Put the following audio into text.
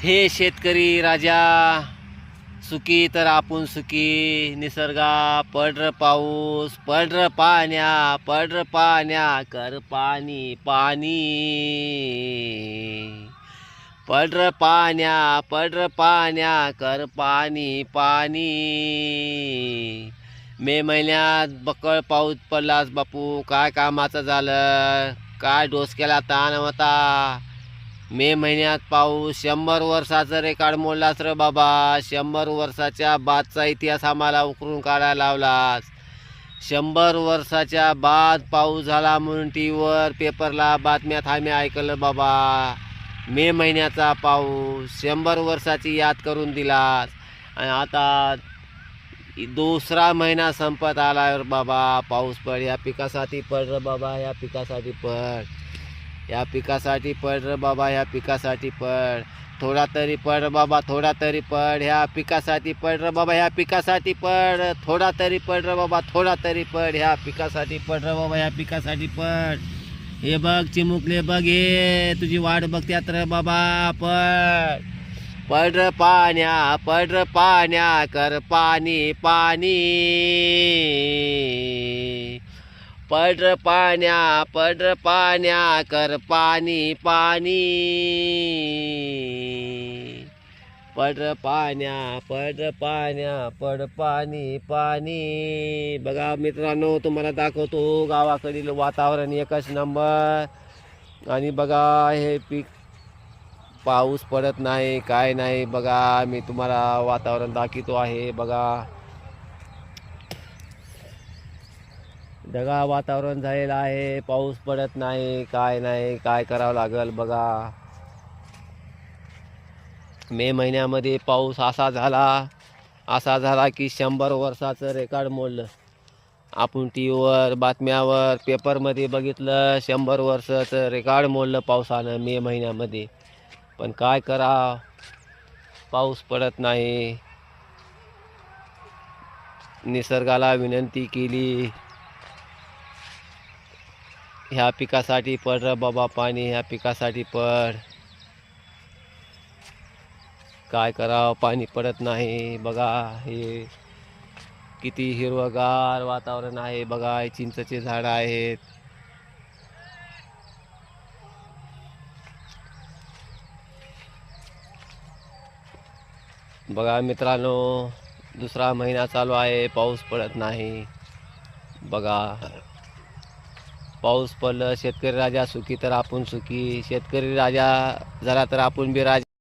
हे शेतकरी राजा, सुखी तर आपण सुखी. निसर्गा पड र पाऊस, पड र पाण्या, पड र पाण्या, कर पाणी पाणी. पड र पाण्या, पड र पाण्या, कर पाणी पाणी. मे महिन्यात बकळ पाऊस पडलास बापू, काय कामाचं झालं, काय डोसक्याला ताण होता. मे महिन्यात पाऊस 100 वर्षाचं रेकॉर्ड मोडलास रे बाबा. 100 वर्षाच्या बादचा इतिहास आम्हाला उकरून काढायला लावलास. 100 वर्षाच्या बाद पाऊस झाला म्हणून टीव्हीवर पेपरला बातम्यात आम्ही ऐकलं बाबा. मे महिन्याचा पाऊस 100 वर्षाची याद करून दिलास. आणि आता दुसरा महिना संपत आला रे बाबा. पाऊस पड, या पिकासाठी पड रे बाबा, या पिकासाठी पड. या पिकासाठी पड रे बाबा, ह्या पिकासाठी पड. थोडा तरी पड बाबा, थोडा तरी पड. ह्या पिकासाठी पड रे बाबा, ह्या पिकासाठी पड. थोडा तरी पड रे बाबा, थोडा तरी पड. ह्या पिकासाठी पड रे बाबा, ह्या पिकासाठी पड. हे बघ चिमुकले बघ, हे तुझी वाट बघत्यात रे बाबा. पड पड रे पाण्या, पड रे पाण्या, कर पाणी पाणी. पड र पाण्या, पड र पाण्या, कर पाणी पाणी. पड र पाण्या, पड र पाण्या, पड पाणी पाणी. बघा मित्रांनो, तुम्हाला दाखवतो गावाकडील वातावरण एकच नंबर. आणि बघा हे पीक पाऊस पडत नाही, काय नाही. बघा मी तुम्हाला वातावरण दाखवतो आहे. बघा ढगाळ वातावरण झालेलं आहे, पाऊस पडत नाही, काय नाही. काय करावं लागेल बघा. मे महिन्यामध्ये पाऊस असा झाला की 100 वर्षाचं रेकॉर्ड मोडलं. आपण टीव्हीवर, बातम्यावर, पेपरमध्ये बघितलं 100 वर्षाचं रेकॉर्ड मोडलं पावसानं मे महिन्यामध्ये. पण काय करा, पाऊस पडत नाही. निसर्गाला विनंती केली, ह्या पिकासाठी पड रे बाबा पाणी, ह्या पिकासाठी पड. काय करावं, पाणी पडत नाही. बघा हे किती हिरवगार वातावरण आहे. बघा हे चिंचेचे झाड आहेत. बघा मित्रांनो, दुसरा महिना चालू आहे, पाऊस पडत नाही. बघा पाऊस पडलं, शेतकरी राजा सुखी तर आपण सुखी. शेतकरी राजा झाला तर आपण बी राजा.